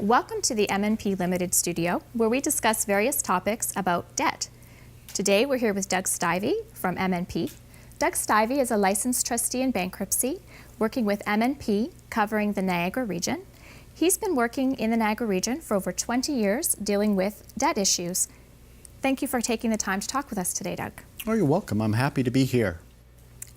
Welcome to the MNP Limited Studio, where we discuss various topics about debt. Today we're here with Doug Stivey from MNP. Doug Stivey is a licensed trustee in bankruptcy, working with MNP covering the Niagara region. He's been working in the Niagara region for over 20 years dealing with debt issues. Thank you for taking the time to talk with us today, Doug. Oh, you're welcome. I'm happy to be here.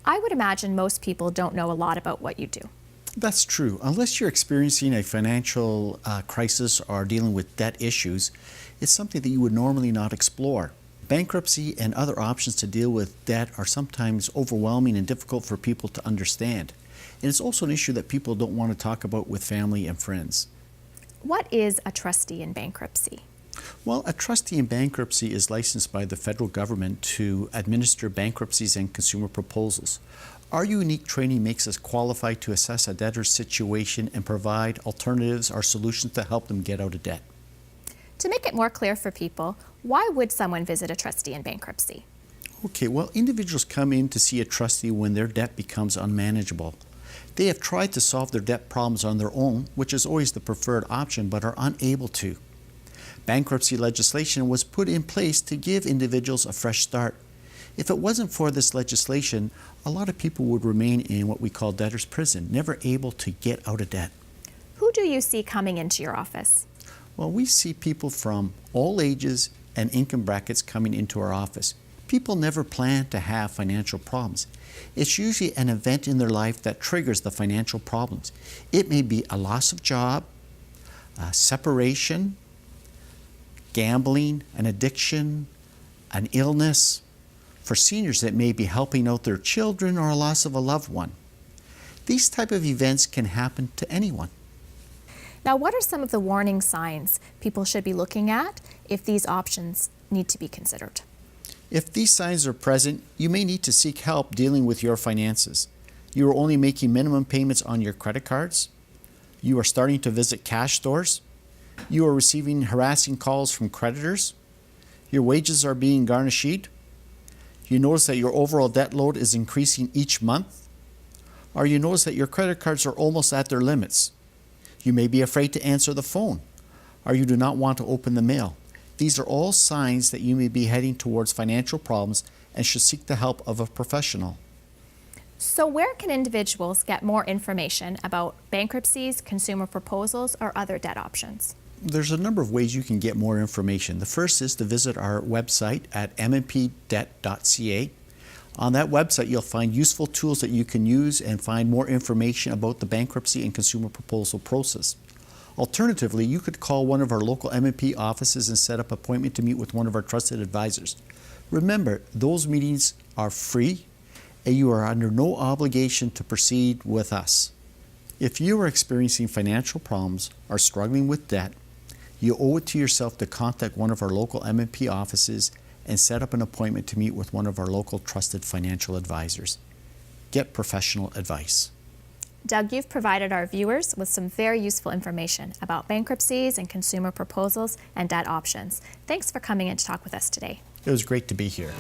I would imagine most people don't know a lot about what you do. That's true. Unless you're experiencing a financial crisis or dealing with debt issues, it's something that you would normally not explore. Bankruptcy and other options to deal with debt are sometimes overwhelming and difficult for people to understand. And it's also an issue that people don't want to talk about with family and friends. What is a trustee in bankruptcy? Well, a trustee in bankruptcy is licensed by the federal government to administer bankruptcies and consumer proposals. Our unique training makes us qualified to assess a debtor's situation and provide alternatives or solutions to help them get out of debt. To make it more clear for people, why would someone visit a trustee in bankruptcy? Okay, well, individuals come in to see a trustee when their debt becomes unmanageable. They have tried to solve their debt problems on their own, which is always the preferred option, but are unable to. Bankruptcy legislation was put in place to give individuals a fresh start. If it wasn't for this legislation, a lot of people would remain in what we call debtor's prison, never able to get out of debt. Who do you see coming into your office? Well, we see people from all ages and income brackets coming into our office. People never plan to have financial problems. It's usually an event in their life that triggers the financial problems. It may be a loss of job, separation, gambling, an addiction, an illness. For seniors, it may be helping out their children or a loss of a loved one. These type of events can happen to anyone. Now, what are some of the warning signs people should be looking at if these options need to be considered? If these signs are present, you may need to seek help dealing with your finances. You are only making minimum payments on your credit cards. You are starting to visit cash stores. You are receiving harassing calls from creditors. Your wages are being garnished. You notice that your overall debt load is increasing each month. Or you notice that your credit cards are almost at their limits. You may be afraid to answer the phone, or you do not want to open the mail. These are all signs that you may be heading towards financial problems and should seek the help of a professional. So where can individuals get more information about bankruptcies, consumer proposals, or other debt options? There's a number of ways you can get more information. The first is to visit our website at mnpdebt.ca. On that website, you'll find useful tools that you can use and find more information about the bankruptcy and consumer proposal process. Alternatively, you could call one of our local MNP offices and set up an appointment to meet with one of our trusted advisors. Remember, those meetings are free and you are under no obligation to proceed with us. If you are experiencing financial problems or struggling with debt, you owe it to yourself to contact one of our local MNP offices and set up an appointment to meet with one of our local trusted financial advisors. Get professional advice. Doug, you've provided our viewers with some very useful information about bankruptcies and consumer proposals and debt options. Thanks for coming in to talk with us today. It was great to be here.